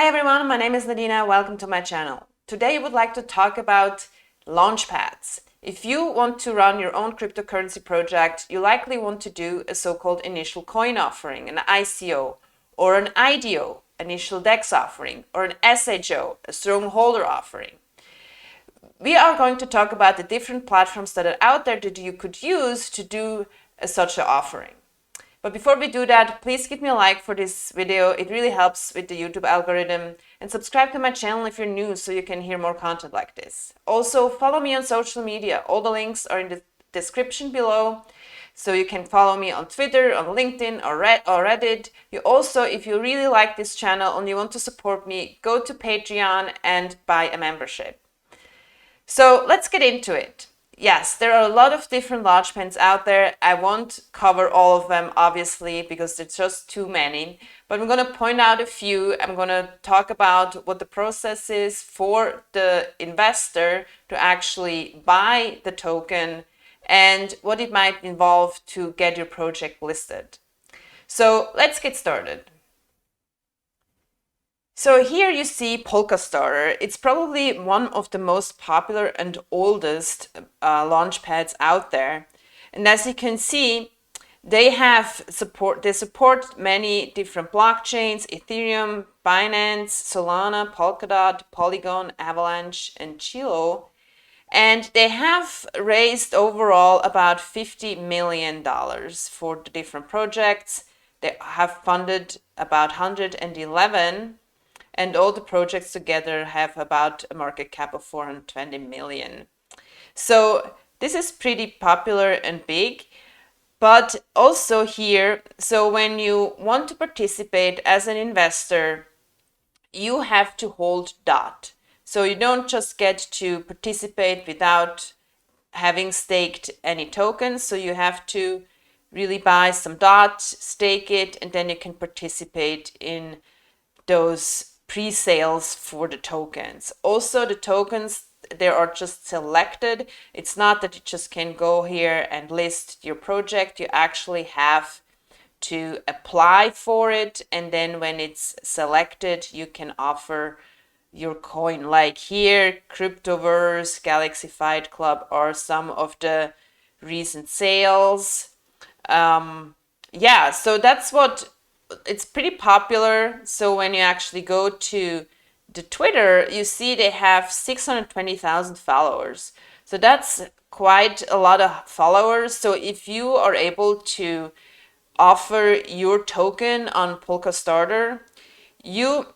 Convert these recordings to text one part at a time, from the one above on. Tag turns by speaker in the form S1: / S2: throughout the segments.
S1: Hi everyone, my name is Nadina. Welcome to my channel. Today I would like to talk about Launchpads. If you want to run your own cryptocurrency project, you likely want to do a so-called initial coin offering, an ICO, or an IDO, initial DEX offering, or an SHO, a strong holder offering. We are going to talk about the different platforms that are out there that you could use to do such an offering. But before we do that, please give me a like for this video. It really helps with the YouTube algorithm. And subscribe to my channel if you're new so you can hear more content like this. Also, follow me on social media. All the links are in the description below. So you can follow me on Twitter, on LinkedIn, or Reddit. You also, if you really like this channel and you want to support me, go to Patreon and buy a membership. So let's get into it. Yes, there are a lot of different Launchpads out there. I won't cover all of them, obviously, because there's just too many. But I'm going to point out a few. I'm going to talk about what the process is for the investor to actually buy the token and what it might involve to get your project listed. So let's get started. So here you see Polkastarter. It's probably one of the most popular and oldest launchpads out there. And as you can see, they support many different blockchains: Ethereum, Binance, Solana, Polkadot, Polygon, Avalanche, and Chilo. And they have raised overall about $50 million for the different projects. They have funded about 111, and all the projects together have about a market cap of 420 million. So this is pretty popular and big. But also here, so when you want to participate as an investor, you have to hold DOT. So you don't just get to participate without having staked any tokens. So you have to really buy some DOT, stake it, and then you can participate in those pre-sales for the tokens. Also, the tokens, they are just selected. It's not that you just can go here and list your project. You actually have to apply for it, and then when it's selected, you can offer your coin. Like here, Cryptoverse, Galaxy Fight Club are some of the recent sales. Yeah, so that's what it's pretty popular. So when you actually go to the Twitter, you see they have 620,000 followers. So that's quite a lot of followers. So if you are able to offer your token on Polkastarter, you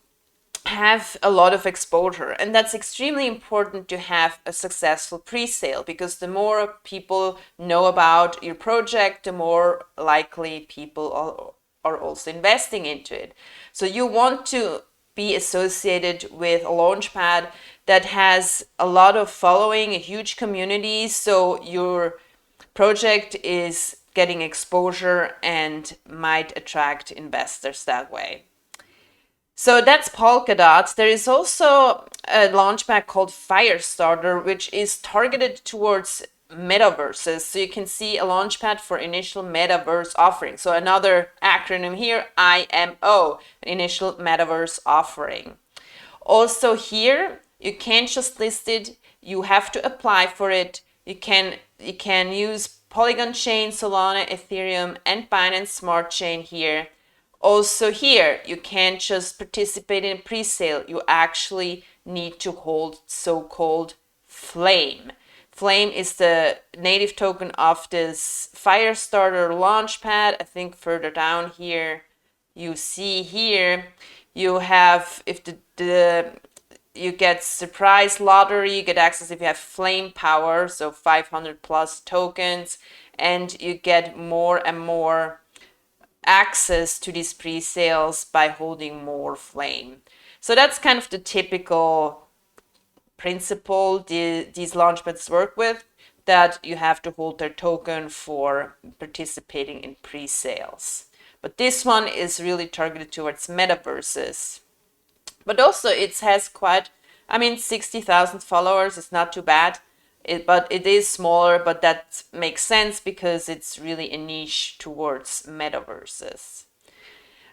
S1: have a lot of exposure, and that's extremely important to have a successful pre-sale, because the more people know about your project, the more likely people are also investing into it. So you want to be associated with a launchpad that has a lot of following, a huge community, so your project is getting exposure and might attract investors that way. So that's Polkadot. There is also a launchpad called Firestarter, which is targeted towards metaverses. So you can see a launchpad for initial metaverse offering. So another acronym here, IMO, initial metaverse offering. Also here, you can't just list it, you have to apply for it. You can use Polygon Chain, Solana, Ethereum, and Binance Smart Chain here. Also here, you can't just participate in pre-sale. You actually need to hold so-called Flame. Flame is the native token of this Firestarter launchpad. I think further down here, you see here, you have, if you get surprise lottery, you get access if you have flame power, so 500 plus tokens, and you get more and more access to these pre-sales by holding more flame. So that's kind of the typical principle these launchpads work with, that you have to hold their token for participating in pre-sales. But this one is really targeted towards metaverses. But also it has quite, 60,000 followers is not too bad. But it is smaller, but that makes sense because it's really a niche towards metaverses.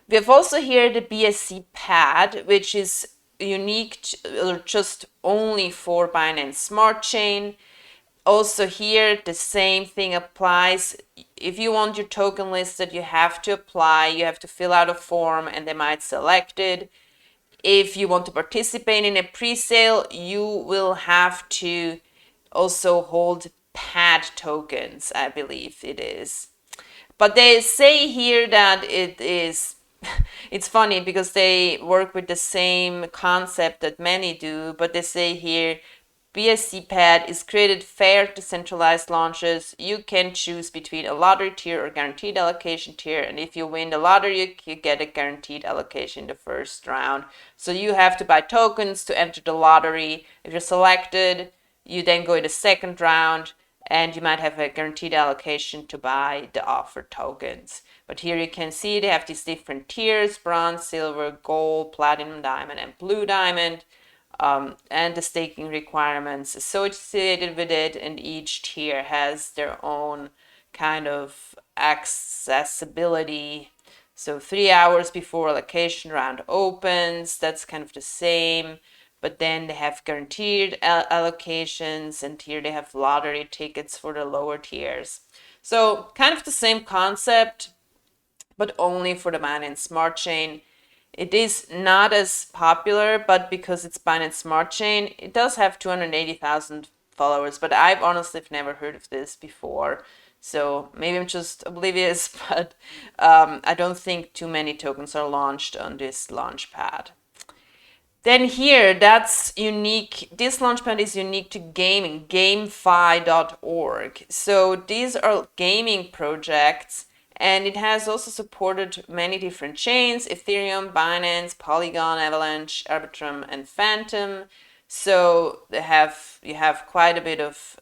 S1: We have also here the BSC pad, which is unique or just only for Binance Smart Chain. Also here, the same thing applies. If you want your token listed, you have to apply, you have to fill out a form and they might select it. If you want to participate in a pre-sale, you will have to also hold pad tokens, I believe it is. But they say here that it is, it's funny because they work with the same concept that many do, but they say here BSC pad is created fair decentralized launches. You can choose between a lottery tier or guaranteed allocation tier, and if you win the lottery, you get a guaranteed allocation in the first round. So you have to buy tokens to enter the lottery. If you're selected, you then go in the second round, and you might have a guaranteed allocation to buy the offered tokens. But here you can see they have these different tiers: bronze, silver, gold, platinum, diamond, and blue diamond. And the staking requirements associated with it, and each tier has their own kind of accessibility. So 3 hours before allocation round opens, that's kind of the same, but then they have guaranteed allocations, and here they have lottery tickets for the lower tiers. So kind of the same concept, but only for the Binance Smart Chain. It is not as popular, but because it's Binance Smart Chain, it does have 280,000 followers, but I've honestly never heard of this before. So maybe I'm just oblivious, but I don't think too many tokens are launched on this Launchpad. Then here, that's unique. This Launchpad is unique to gaming, GameFi.org. So these are gaming projects, and it has also supported many different chains: Ethereum, Binance, Polygon, Avalanche, Arbitrum, and Phantom. So you have quite a bit of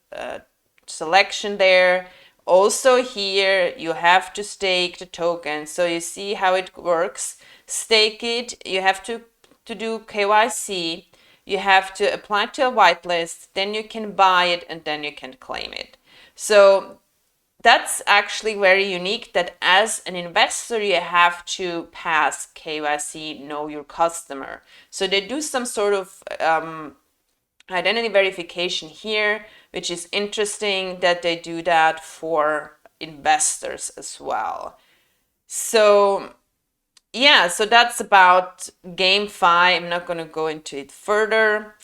S1: selection there. Also here, you have to stake the token. So you see how it works. Stake it, you have to do KYC, you have to apply to a whitelist, then you can buy it, and then you can claim it. So that's actually very unique, that as an investor you have to pass KYC, know your customer. So they do some sort of identity verification here, which is interesting that they do that for investors as well. So yeah, so that's about GameFi. I'm not going to go into it further.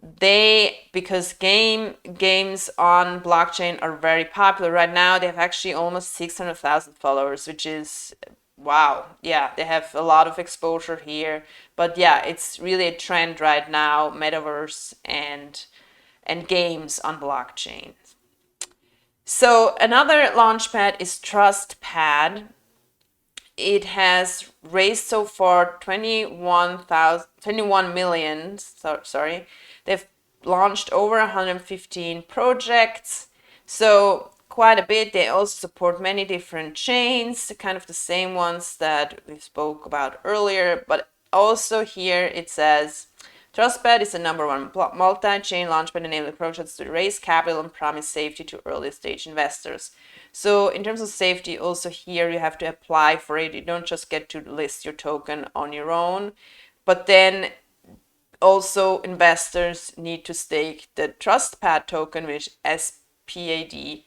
S1: Because games on blockchain are very popular right now, they have actually almost 600,000 followers, which is wow. Yeah, they have a lot of exposure here. But yeah, it's really a trend right now, metaverse and games on blockchain. So another launchpad is TrustPad. It has raised so far 21 million. Sorry, they've launched over 115 projects, so quite a bit. They also support many different chains, kind of the same ones that we spoke about earlier. But also here it says TrustPad is the #1 multi-chain launchpad enabling projects to raise capital and promise safety to early stage investors. So in terms of safety, also here you have to apply for it. You don't just get to list your token on your own, but then also investors need to stake the TrustPad token, which is SPAD,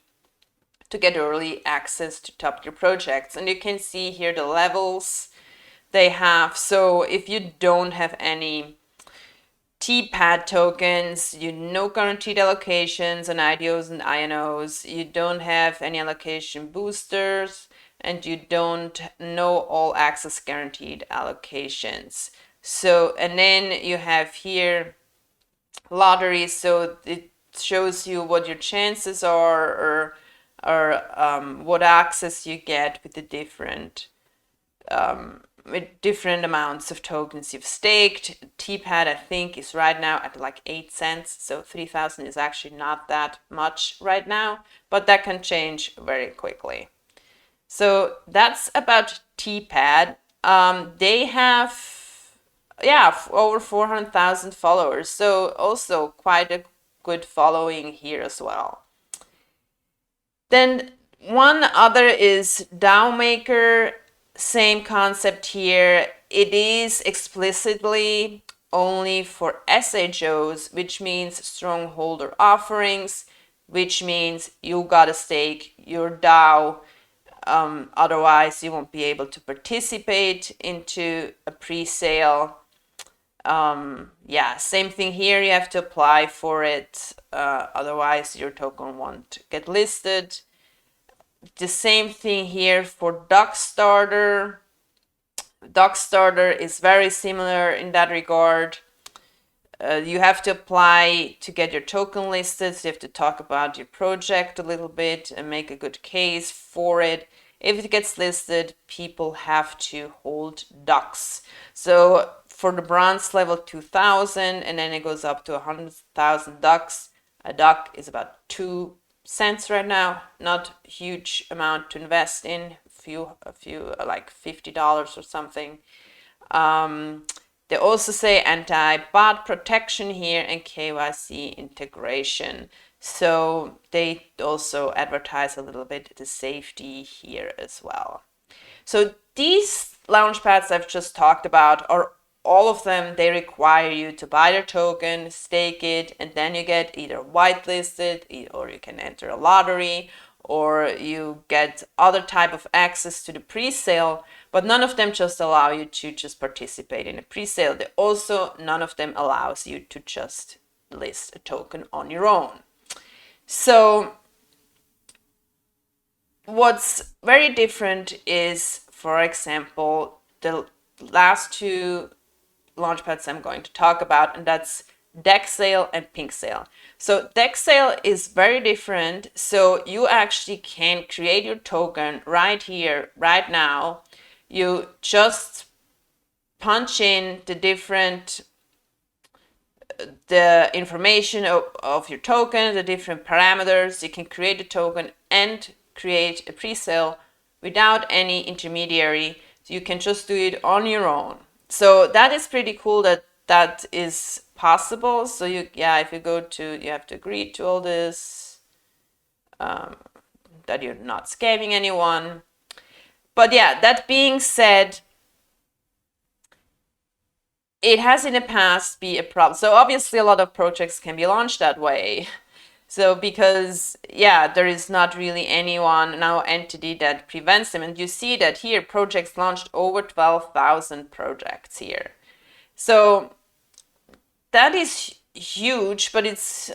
S1: to get early access to top tier projects. And you can see here the levels they have. So if you don't have any TPAD tokens, no guaranteed allocations on IDOs and INOs, you don't have any allocation boosters, and you don't know all access guaranteed allocations. So, and then you have here lottery, so it shows you what your chances are, or what access you get with the different with different amounts of tokens you've staked. TPAD, I think, is right now at like 8 cents, so 3,000 is actually not that much right now, but that can change very quickly. So that's about TPAD. They have, yeah, over 400,000 followers, so also quite a good following here as well. Then one other is DAO Maker. Same concept here. It is explicitly only for SHOs, which means strongholder offerings, which means you gotta stake your DAO. Otherwise, you won't be able to participate into a pre-sale. Yeah, same thing here. You have to apply for it. Otherwise, your token won't get listed. The same thing here for Doc Starter. Doc Starter is very similar in that regard. You have to apply to get your token listed. So you have to talk about your project a little bit and make a good case for it. If it gets listed, people have to hold docs. So for the bronze level 2000, and then it goes up to 100,000 docs. A doc is about 2 cents right now. Not a huge amount to invest in. A few like $50 or something. They also say anti-bot protection here and KYC integration. So they also advertise a little bit the safety here as well. So these launchpads I've just talked about are all of them, they require you to buy their token, stake it, and then you get either whitelisted or you can enter a lottery or you get other type of access to the pre-sale, but none of them just allow you to just participate in a pre-sale. None of them allows you to just list a token on your own. So what's very different is, for example, the last two launchpads I'm going to talk about, and that's deck sale and pink sale. So deck sale is very different. So you actually can create your token right here, right now. You just punch in the information of your token, the different parameters. You can create a token and create a pre-sale without any intermediary. So you can just do it on your own. So that is pretty cool that is possible. So if you go to, you have to agree to all this, that you're not scamming anyone. But yeah, that being said, it has in the past been a problem. So obviously a lot of projects can be launched that way. So because, there is not really no entity that prevents them. And you see that here, projects launched over 12,000 projects here. So that is huge, but it's,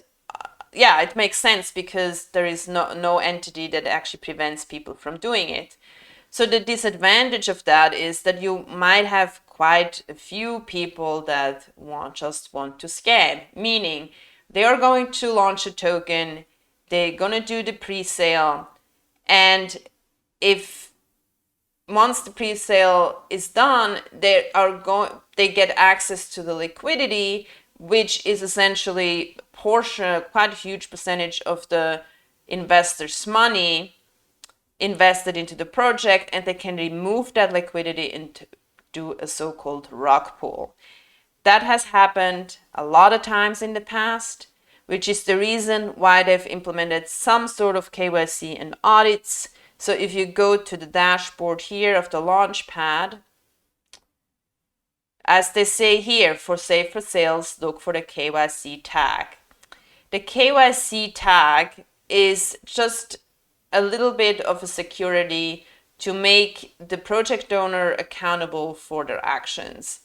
S1: it makes sense because there is no entity that actually prevents people from doing it. So the disadvantage of that is that you might have quite a few people that just want to scam, meaning they are going to launch a token, they're going to do the pre-sale, and once the pre-sale is done, they get access to the liquidity, which is essentially quite a huge percentage of the investor's money invested into the project, and they can remove that liquidity and do a so-called rug pull. That has happened a lot of times in the past, which is the reason why they've implemented some sort of KYC and audits. So if you go to the dashboard here of the Launchpad, as they say here, for safer sales, look for the KYC tag. The KYC tag is just a little bit of a security to make the project owner accountable for their actions.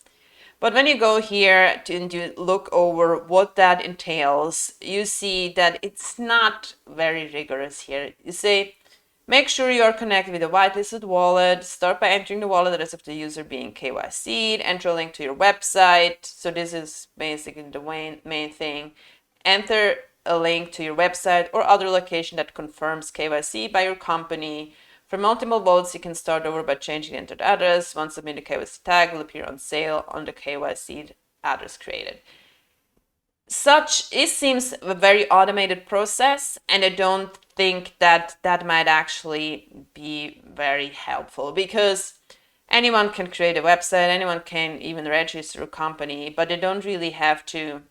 S1: But when you go here and you look over what that entails, you see that it's not very rigorous here. You say, make sure you are connected with a whitelisted wallet. Start by entering the wallet address of the user being KYC'd. Enter a link to your website. So this is basically the main thing. Enter a link to your website or other location that confirms KYC by your company. For multiple votes, you can start over by changing the entered address. Once submitted, KYC tag will appear on sale on the KYC address created. It seems a very automated process, and I don't think that might actually be very helpful, because anyone can create a website, anyone can even register a company, but they don't really have to.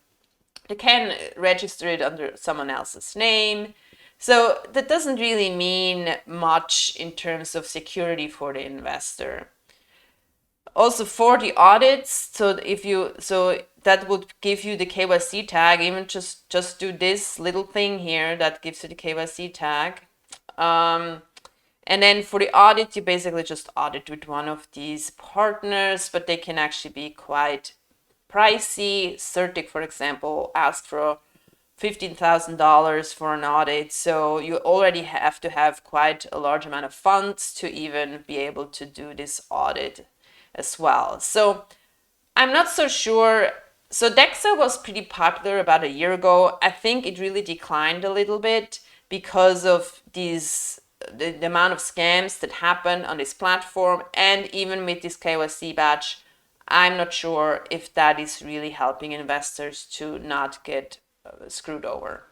S1: They can register it under someone else's name. So that doesn't really mean much in terms of security for the investor. Also for the audits, so that would give you the KYC tag. Even just do this little thing here that gives you the KYC tag. And then for the audit, you basically just audit with one of these partners, but they can actually be quite pricey. Certic, for example, asked for $15,000 for an audit. So you already have to have quite a large amount of funds to even be able to do this audit as well. So I'm not so sure. So Dexel was pretty popular about a year ago. I think it really declined a little bit because of the amount of scams that happen on this platform, and even with this KYC badge, I'm not sure if that is really helping investors to not get screwed over.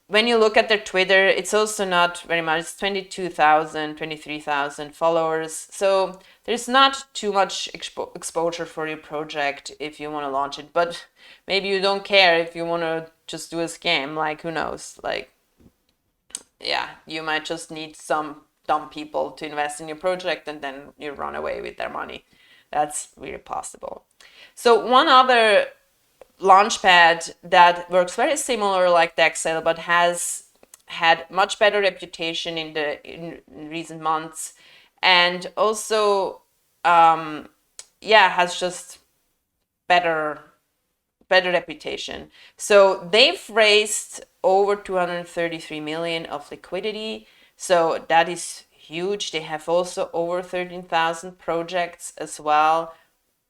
S1: When you look at their Twitter, it's also not very much. It's 22,000, 23,000 followers. So there's not too much exposure for your project if you want to launch it. But maybe you don't care if you want to just do a scam. Like, who knows? Like, yeah, you might just need some dumb people to invest in your project and then you run away with their money. That's really possible. So one other Launchpad that works very similar like Dexel, but has had much better reputation in recent months, and also has just better reputation. So they've raised over 233 million of liquidity. So that is huge. They have also over 13,000 projects as well,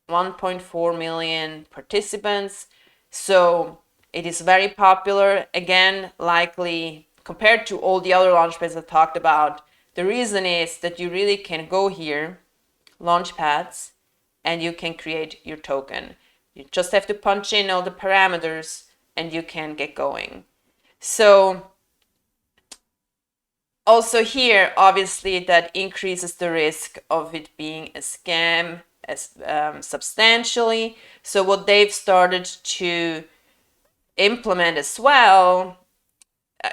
S1: 1.4 million participants. So it is very popular. Again, likely compared to all the other launchpads I talked about, the reason is that you really can go here, Launchpads, and you can create your token. You just have to punch in all the parameters and you can get going. So also here, obviously, that increases the risk of it being a scam substantially. So what they've started to implement as well,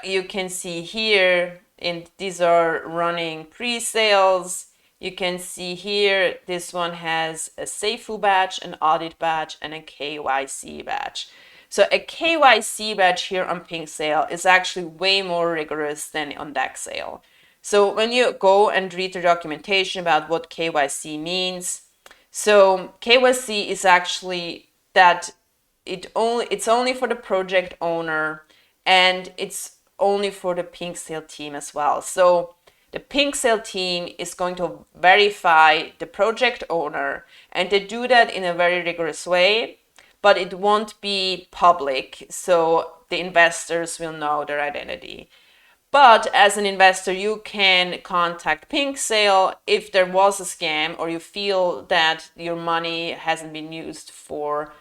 S1: you can see here, and these are running pre-sales. You can see here, this one has a SAFU badge, an audit badge, and a KYC badge. So a KYC badge here on Pink Sale is actually way more rigorous than on DAX Sale. So when you go and read the documentation about what KYC means, so KYC is actually that it's only for the project owner, and it's only for the Pink Sale team as well. So the Pink Sale team is going to verify the project owner, and they do that in a very rigorous way, but it won't be public, so the investors will know their identity. But as an investor, you can contact Pink Sale if there was a scam or you feel that your money hasn't been used for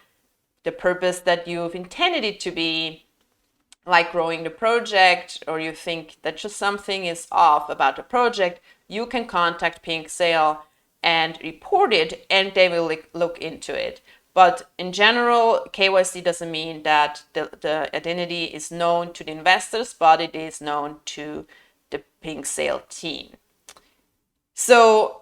S1: the purpose that you've intended it to be, like growing the project, or you think that just something is off about the project, you can contact Pink Sale and report it, and they will look into it. But in general, KYC doesn't mean that the identity is known to the investors, but it is known to the Pink Sale team. So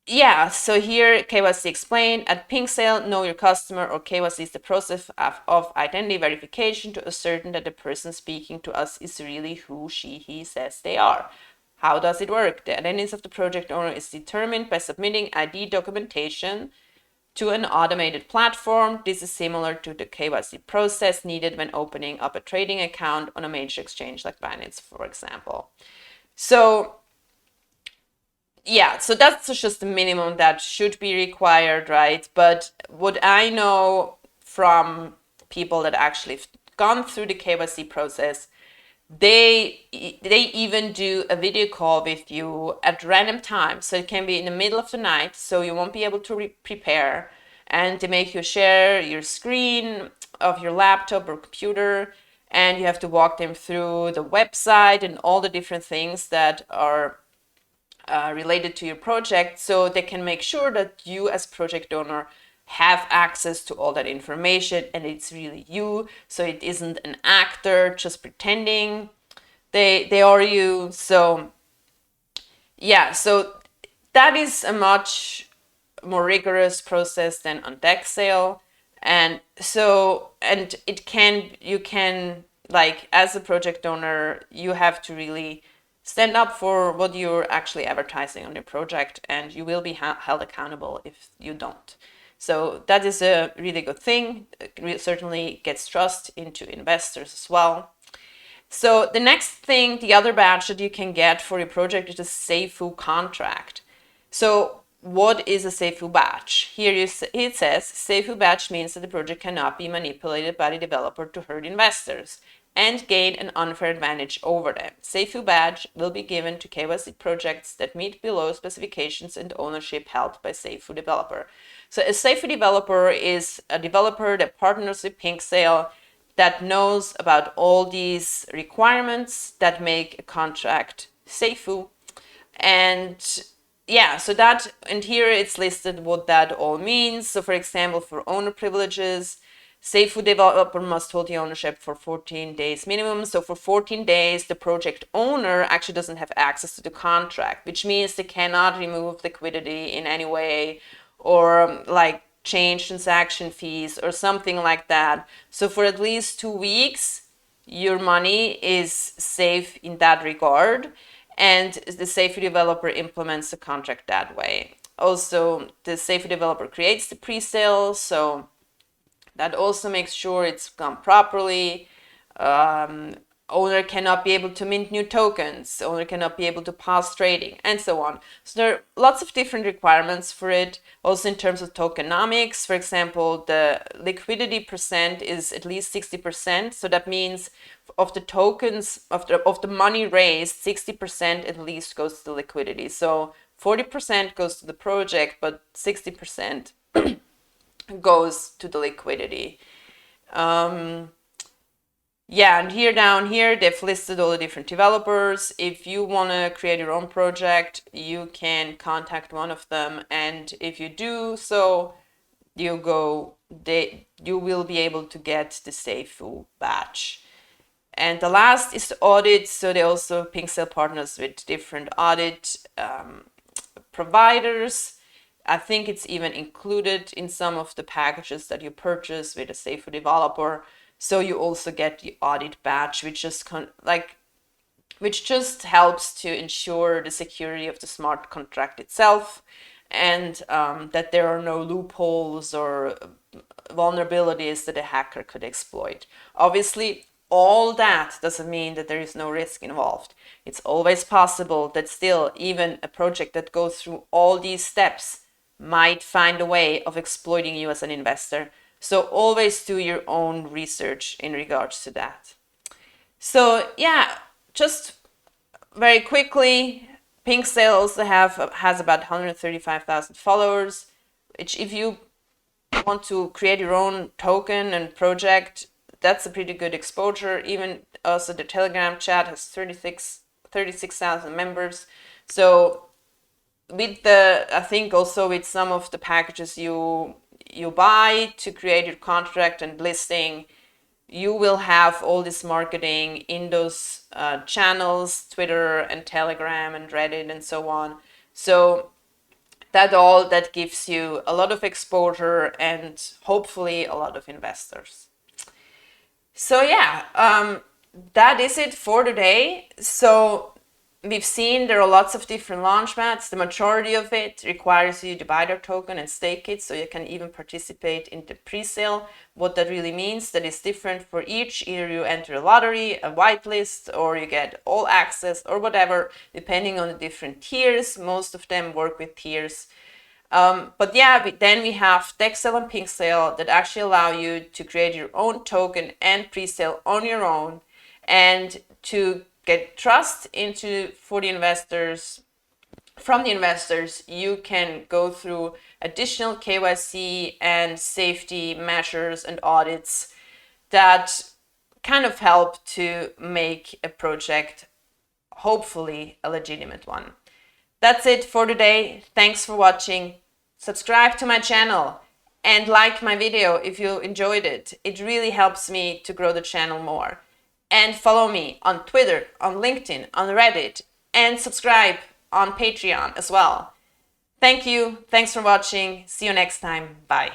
S1: yeah, so here KYC explained at Pink Sale, know your customer, or KYC is the process of identity verification to ascertain that the person speaking to us is really who he says they are. How does it work? The identity of the project owner is determined by submitting ID documentation to an automated platform. This is similar to the KYC process needed when opening up a trading account on a major exchange like Binance, for example. So yeah, so that's just the minimum that should be required, right? But what I know from people that actually have gone through the KYC process, they even do a video call with you at random times. So it can be in the middle of the night, so you won't be able to prepare, and they make you share your screen of your laptop or computer, and you have to walk them through the website and all the different things that are related to your project, so they can make sure that you as project owner have access to all that information and it's really you, so it isn't an actor just pretending they are you. So yeah, so that is a much more rigorous process than on deck sale. And so, and you can, like, as a project owner, you have to really stand up for what you're actually advertising on your project, and you will be held accountable if you don't. So that is a really good thing. It certainly gets trust into investors as well. So the next thing, the other badge that you can get for your project is a SAFU contract. So what is a SAFU badge? Here it says SAFU badge means that the project cannot be manipulated by the developer to hurt investors and gain an unfair advantage over them. SAFU badge will be given to KYC projects that meet below specifications and ownership held by SAFU developer. So a SAFU developer is a developer that partners with PinkSale, that knows about all these requirements that make a contract SAFU. And yeah, so that, and here it's listed what that all means. So for example, for owner privileges, SAFU developer must hold the ownership for 14 days minimum. So for 14 days, the project owner actually doesn't have access to the contract, which means they cannot remove liquidity in any way, or like change transaction fees or something like that. So for at least 2 weeks, your money is safe in that regard, and the SAFU developer implements the contract that way. Also, the SAFU developer creates the pre-sale, so that also makes sure it's done properly. Owner cannot be able to mint new tokens, owner cannot be able to pause trading, and so on. So there are lots of different requirements for it. Also in terms of tokenomics, for example, the liquidity percent is at least 60%. So that means of the tokens, of the money raised, 60% at least goes to the liquidity. So 40% goes to the project, but 60% goes to the liquidity. Yeah, and here down here, they've listed all the different developers. If you want to create your own project, you can contact one of them. And if you do so, you will be able to get the SAFU badge. And the last is the audit. So they also PinkSale partners with different audit providers. I think it's even included in some of the packages that you purchase with a SAFU developer. So you also get the audit badge, which just helps to ensure the security of the smart contract itself, and that there are no loopholes or vulnerabilities that a hacker could exploit. Obviously, all that doesn't mean that there is no risk involved. It's always possible that still even a project that goes through all these steps might find a way of exploiting you as an investor. So always do your own research in regards to that. So yeah, just very quickly, PinkSale also has about 135,000 followers, which if you want to create your own token and project, that's a pretty good exposure. Even also the Telegram chat has 36,000 members. So with I think also with some of the packages you buy to create your contract and listing, you will have all this marketing in those channels, Twitter and Telegram and Reddit and so on. So that gives you a lot of exposure and hopefully a lot of investors. So yeah, that is it for today. So we've seen there are lots of different Launchpads. The majority of it requires you to buy their token and stake it, so you can even participate in the pre-sale. What that really means, that is different for each. Either you enter a lottery, a whitelist, or you get all access or whatever, depending on the different tiers. Most of them work with tiers. But yeah, then we have DexSale and PinkSale that actually allow you to create your own token and pre-sale on your own, and to get trust from the investors, you can go through additional KYC and safety measures and audits that kind of help to make a project hopefully a legitimate one. That's it for today. Thanks for watching. Subscribe to my channel and like my video if you enjoyed it. It really helps me to grow the channel more. And follow me on Twitter, on LinkedIn, on Reddit, and subscribe on Patreon as well. Thank you. Thanks for watching. See you next time. Bye.